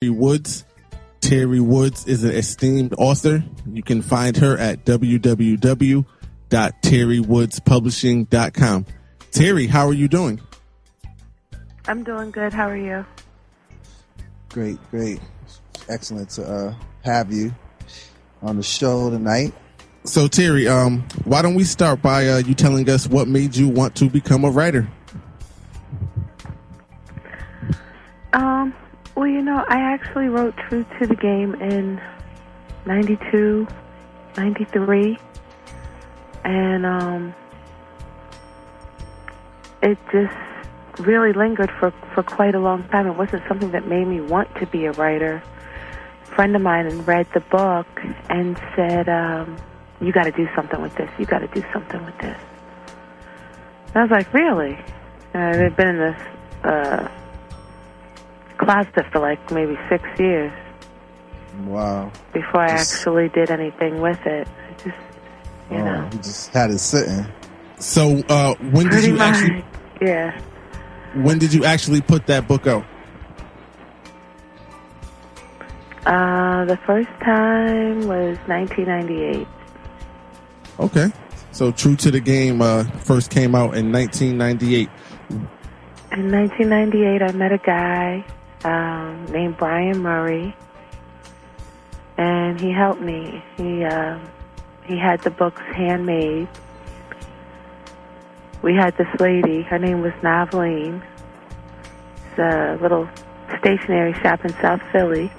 Teri Woods. Teri Woods is an esteemed author. You can find her at www.teriwoodspublishing.com. Teri, how are you doing? I'm doing good. How are you? Great. Excellent to have you on the show tonight. So, Teri, why don't we start by you telling us what made you want to become a writer? Well, I actually wrote True to the Game in 92, 93, and it just really lingered for quite a long time. It wasn't something that made me want to be a writer. A friend of mine read the book and said, you got to do something with this. You got to do something with this. And I was like, really? I've been in this closet for like maybe 6 years. Wow. Before I actually did anything with it. You just had it sitting. So when did you actually... Yeah. When did you actually put that book out? The first time was 1998. Okay. So True to the Game first came out in 1998. In 1998, I met a guy named Brian Murray, and he helped me. He had the books handmade. We had this lady, her name was Noveline. It's a little stationery shop in South Philly,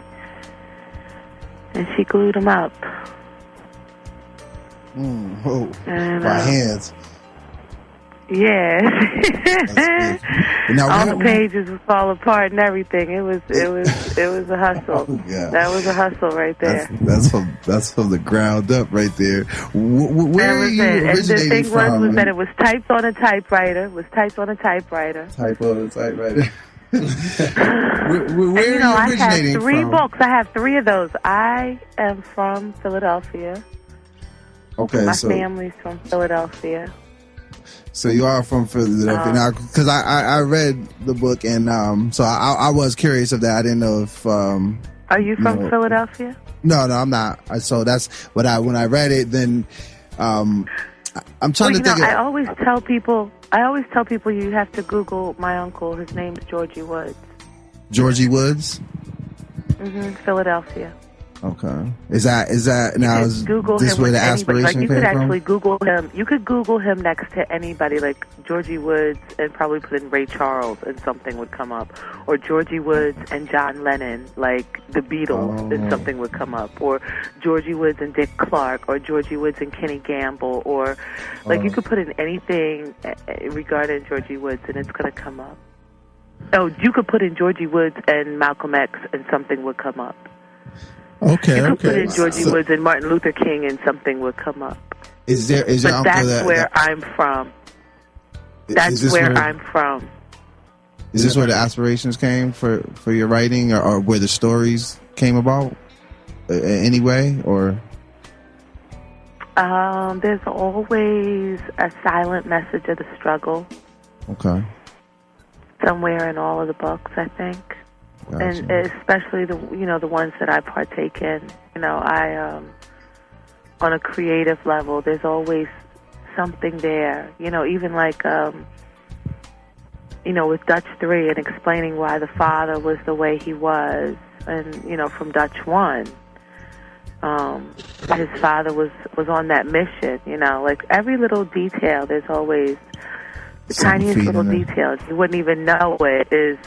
and she glued them up. By hands. Yeah. Now, all the pages would fall apart and everything. It was a hustle. Oh, yeah. That was a hustle right there. That's from the ground up right there. Where are you originating and the thing from? was that it was typed on a typewriter. Type on a typewriter. Where I are you originating have three from? books. I have three of those. I am from Philadelphia. Okay, my family's from Philadelphia. So you are from Philadelphia now, because I read the book, and so I was curious of that. I didn't know if are you from Philadelphia? No, I'm not. So that's what when I read it, then I'm trying to think. I always tell people you have to Google my uncle. His name's Georgie Woods. Georgie Woods. Philadelphia. Okay. Is that now? Is Google this him where the anybody. aspiration you came could from? actually Google him. You could Google him next to anybody, like Georgie Woods, and probably put in Ray Charles, and something would come up. Or Georgie Woods and John Lennon, like the Beatles, and something would come up. Or Georgie Woods and Dick Clark, or Georgie Woods and Kenny Gamble, or you could put in anything regarding Georgie Woods, and it's going to come up. Oh, you could put in Georgie Woods and Malcolm X, and something would come up. Okay. You could put in Georgie Woods and Martin Luther King, and something would come up. Is your uncle that's where I'm from. That's where I'm from. Is this where the aspirations came for your writing, or where the stories came about? Anyway, or? There's always a silent message of the struggle. Okay. Somewhere in all of the books, I think. Gotcha. And especially the ones that I partake in. I on a creative level, there's always something there. Even like with Dutch 3 and explaining why the father was the way he was, and from Dutch 1, his father was on that mission. Like every little detail, there's always the tiniest little details. You wouldn't even know it is.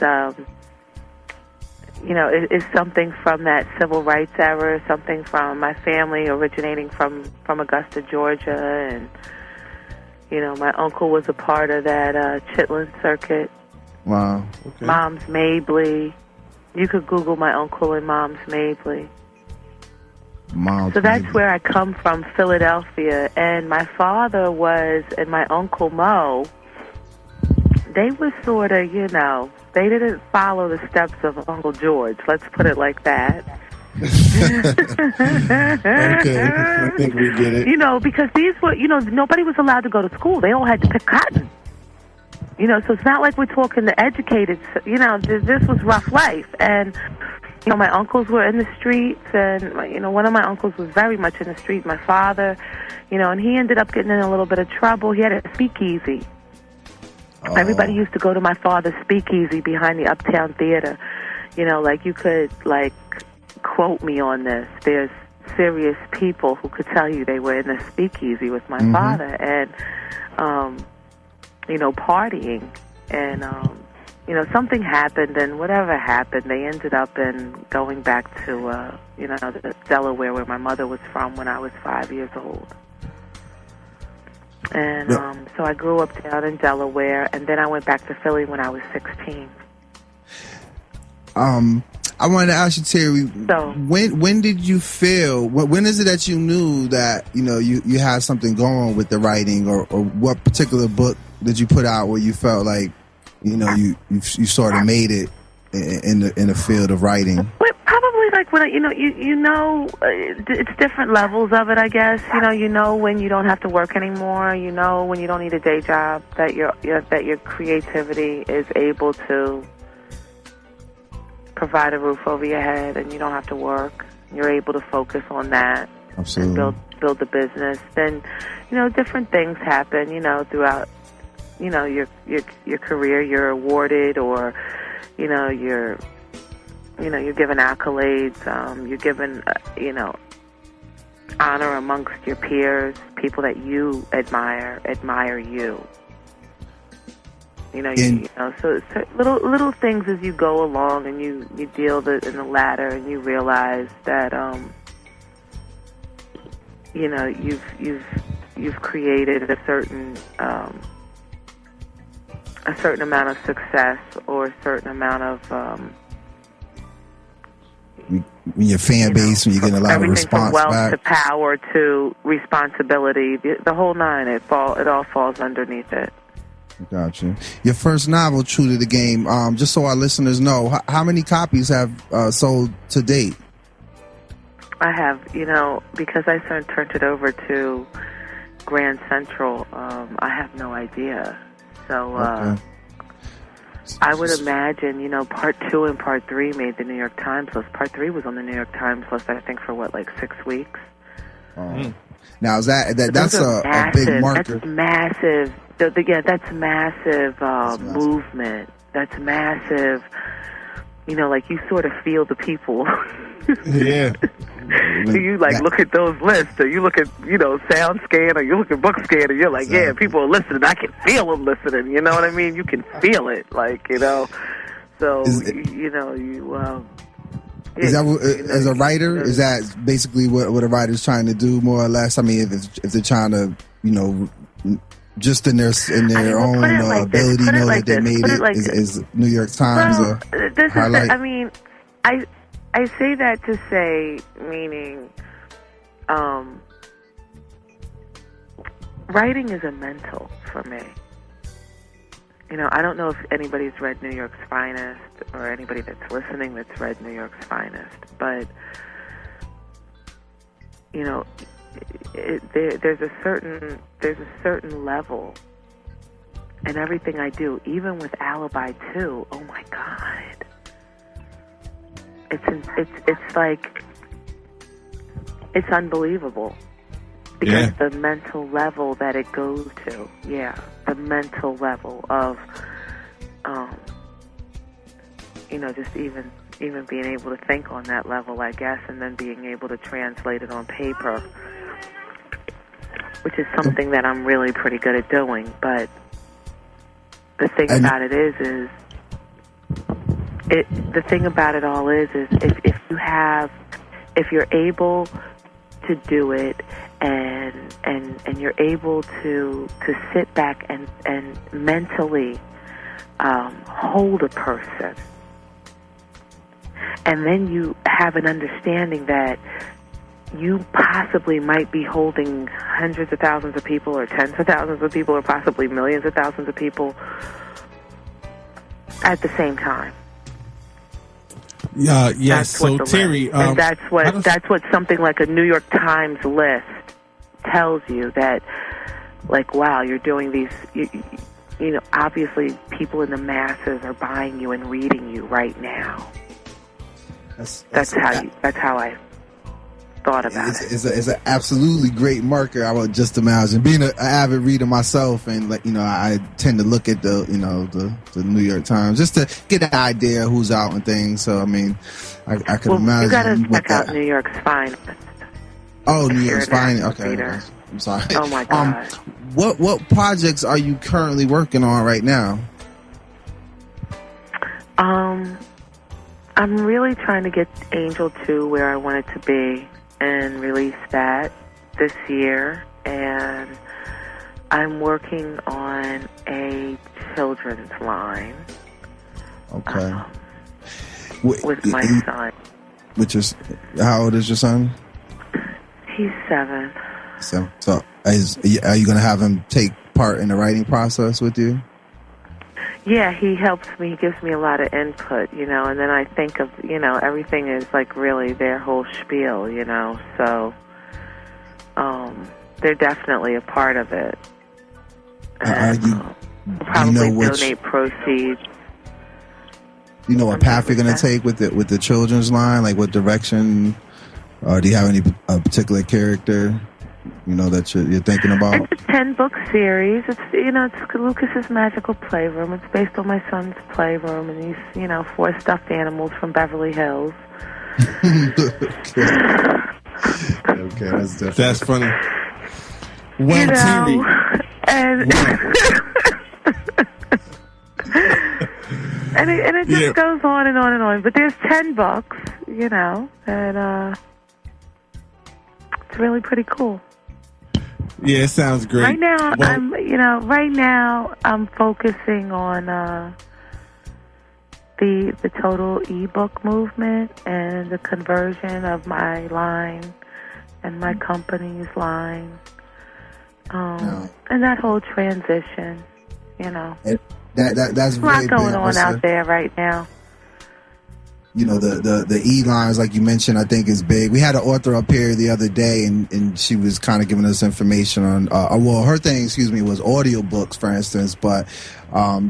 Is something from that civil rights era, something from my family originating from Augusta, Georgia, and my uncle was a part of that Chitlin circuit. Wow. Okay. Mom's Mabley. You could Google my uncle and Mom's Mabley. So that's where I come from, Philadelphia, and my father and my uncle Mo. They were sort of, they didn't follow the steps of Uncle George. Let's put it like that. Okay, I think we get it. Because these were, nobody was allowed to go to school. They all had to pick cotton. So it's not like we're talking the educated. This was rough life. And my uncles were in the streets, and one of my uncles was very much in the street. My father, and he ended up getting in a little bit of trouble. He had a speakeasy. Oh. Everybody used to go to my father's speakeasy behind the Uptown Theater. You could quote me on this. There's serious people who could tell you they were in the speakeasy with my father, and partying, and something happened, and whatever happened, they ended up going back to Delaware, where my mother was from, when I was 5 years old. And so I grew up down in Delaware, and then I went back to Philly when I was 16. I wanted to ask you, Teri, so, when did you feel, when is it that you knew that, you had something going with the writing, or what particular book did you put out where you felt like, you sort of made it in the field of writing? Probably when it's different levels of it, I guess. When you don't have to work anymore. When you don't need a day job, that your creativity is able to provide a roof over your head, and you don't have to work. You're able to focus on that. Absolutely. And build the business. Then, different things happen. Throughout, your career. You're awarded, or you're given accolades. You're given honor amongst your peers. People that you admire you. So it's little things as you go along, and you deal in the ladder, and you realize that you've created a certain amount of success, or a certain amount of your fan base, when you get a lot of response from wealth back, to power to responsibility, the whole nine. It all falls underneath it. Gotcha. Your first novel, True to the Game, just so our listeners know, how many copies have sold to date? I have, because I turned it over to Grand Central, I have no idea. So okay. I would imagine, Part 2 and Part 3 made the New York Times list. Part 3 was on the New York Times list, I think, for 6 weeks. Now, is that's a big marker? That's massive. That's massive movement. That's massive. You sort of feel the people. Yeah. You look at those lists, or you look at Sound Scan, or you look at Book Scan, and you're like, exactly. Yeah, people are listening. I can feel them listening. You know what I mean? You can feel it, So is that as a writer? Is that basically what a writer's trying to do, more or less? I mean, if they're trying to, just in their own ability, know that they made it, is New York Times a highlight? I say that to say, meaning, writing is a mental for me. I don't know if anybody's read New York's Finest, or anybody that's listening that's read New York's Finest, but there's a certain level in everything I do, even with Alibi 2. Oh my God. It's unbelievable, because the mental level that it goes to, the mental level of, just even being able to think on that level, I guess, and then being able to translate it on paper, which is something that I'm really pretty good at doing. But the thing about it is the thing about it all is if you're able to do it, and you're able to sit back and mentally hold a person, and then you have an understanding that you possibly might be holding hundreds of thousands of people, or tens of thousands of people, or possibly millions of thousands of people at the same time. Yes. So Teri, and that's what something like a New York Times list tells you, that, wow, you're doing these. Obviously, people in the masses are buying you and reading you right now. That's how I thought about it. It's an absolutely great marker. I would just imagine being an avid reader myself, and I tend to look at the New York Times just to get an idea of who's out and things. So I mean, I can imagine. You gotta check out New York's Finest. Oh, New York's Finest. Okay, I'm sorry. Oh my God. What projects are you currently working on right now? I'm really trying to get Angel 2 where I want it to be and release that this year. And I'm working on a children's line. Okay. With my son. How old is your son? He's 7. So are you going to have him take part in the writing process with you? Yeah, he helps me. He gives me a lot of input, and then I think of, everything is like really their whole spiel, so they're definitely a part of it. And, probably donate proceeds. You know what path you're going to take with the children's line? Like what direction? Or do you have any particular character, that you're thinking about? It's a 10-book series. It's it's Lucas's Magical Playroom. It's based on my son's playroom and these 4 stuffed animals from Beverly Hills. Okay, that's different. That's funny. Well, Teri. And and it just goes on and on and on. But there's 10 books, and it's really pretty cool. Yeah, it sounds great. Right now, I'm focusing on the total ebook movement and the conversion of my line and my company's line, and that whole transition. That's a lot going on out there right now. The E-lines, like you mentioned, I think is big. We had an author up here the other day, and she was kind of giving us information on, her thing, was audiobooks, for instance, but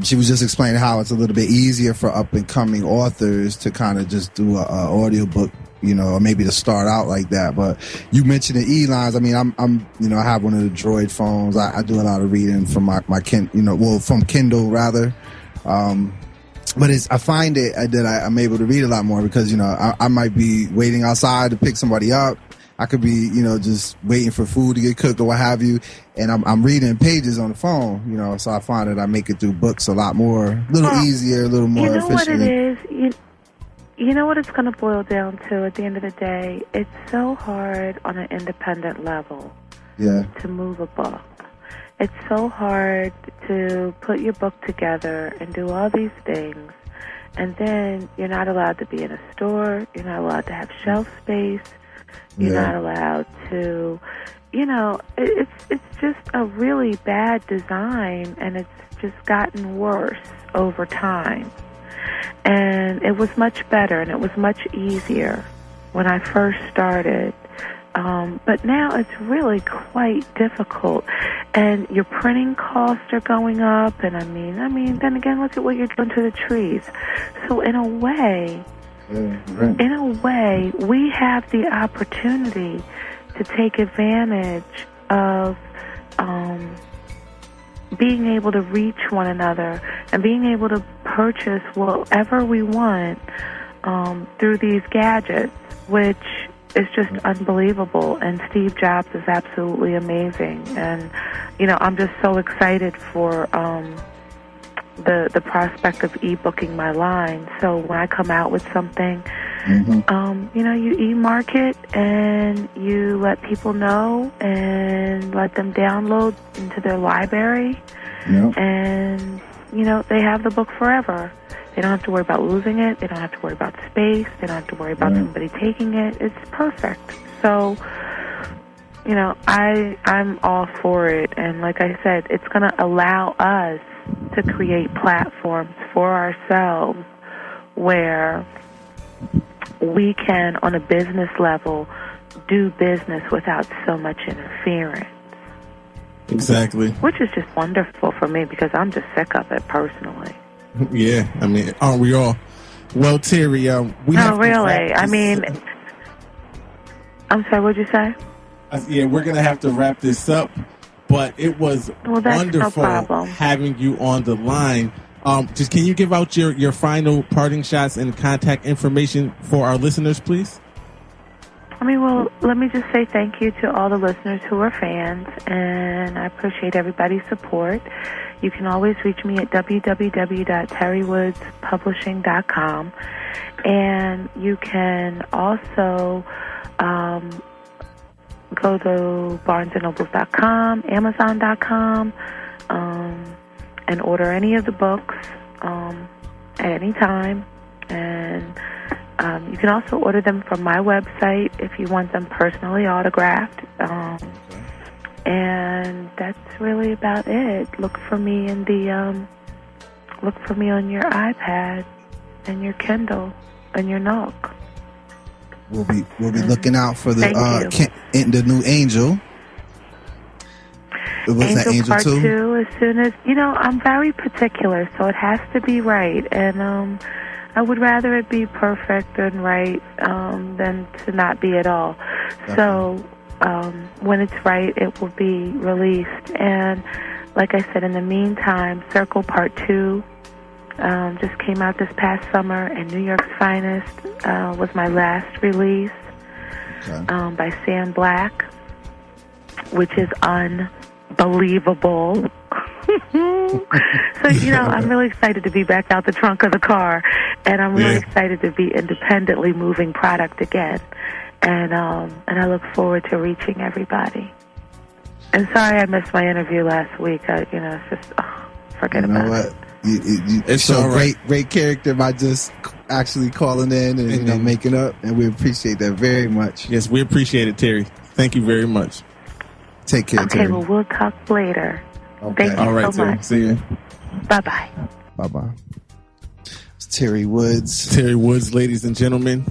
she was just explaining how it's a little bit easier for up-and-coming authors to kind of just do an audiobook, or maybe to start out like that. But you mentioned the E-lines. I mean, I'm I have one of the Droid phones. I do a lot of reading from my from Kindle, rather. But I find it that I'm able to read a lot more because, I might be waiting outside to pick somebody up. I could be, just waiting for food to get cooked or what have you. And I'm reading pages on the phone, so I find that I make it through books a lot more, a little easier, a little more efficient. What it is? You know what it's going to boil down to at the end of the day? It's so hard on an independent level to move a book. It's so hard to put your book together and do all these things, and then you're not allowed to be in a store, you're not allowed to have shelf space, you're not allowed to, it's just a really bad design, and it's just gotten worse over time. And it was much better, and it was much easier when I first started. But now it's really quite difficult, and your printing costs are going up, and I mean, then again, look at what you're doing to the trees. So in a way, we have the opportunity to take advantage of being able to reach one another and being able to purchase whatever we want through these gadgets, which is just unbelievable. And Steve Jobs is absolutely amazing. And, I'm just so excited for the prospect of e-booking my line. So when I come out with something, you e-market and you let people know and let them download into their library. And, they have the book forever. They don't have to worry about losing it. They don't have to worry about space. They don't have to worry about somebody taking it. It's perfect. So, I'm all for it. And like I said, it's going to allow us to create platforms for ourselves where we can, on a business level, do business without so much interference. Exactly. Which is just wonderful for me because I'm just sick of it personally. Yeah, I mean, aren't we all? Well, Terry, we have really? I mean, I'm sorry, what'd you say? Yeah, we're going to have to wrap this up, but it was wonderful having you on the line. Just can you give out your final parting shots and contact information for our listeners, please? I mean, well, let me just say thank you to all the listeners who are fans, and I appreciate everybody's support. You can always reach me at www.teriwoodspublishing.com, and you can also go to barnesandnobles.com, amazon.com, and order any of the books at any time. And you can also order them from my website if you want them personally autographed. And that's really about it. Look for me in the look for me on your iPad and your Kindle and your Nook. We'll be looking out for the new Angel. Was Angel Angel Part 2? 2, as soon as, I'm very particular, so it has to be right. And I would rather it be perfect and right than to not be at all. Definitely. So when it's right, it will be released. And like I said, in the meantime, Circle Part 2 just came out this past summer, and New York's Finest was my last release by Sam Black, which is unbelievable. So, I'm really excited to be back out the trunk of the car, and I'm really excited to be independently moving product again. And I look forward to reaching everybody. And sorry I missed my interview last week. It's just, forget about it. It's so great character by just actually calling in and making up, and we appreciate that very much. Yes, we appreciate it, Terry. Thank you very much. Take care, Terry. Okay, well, we'll talk later. Okay. Thank you so much. See you. Bye-bye. Bye-bye. It's Teri Woods. Teri Woods, ladies and gentlemen.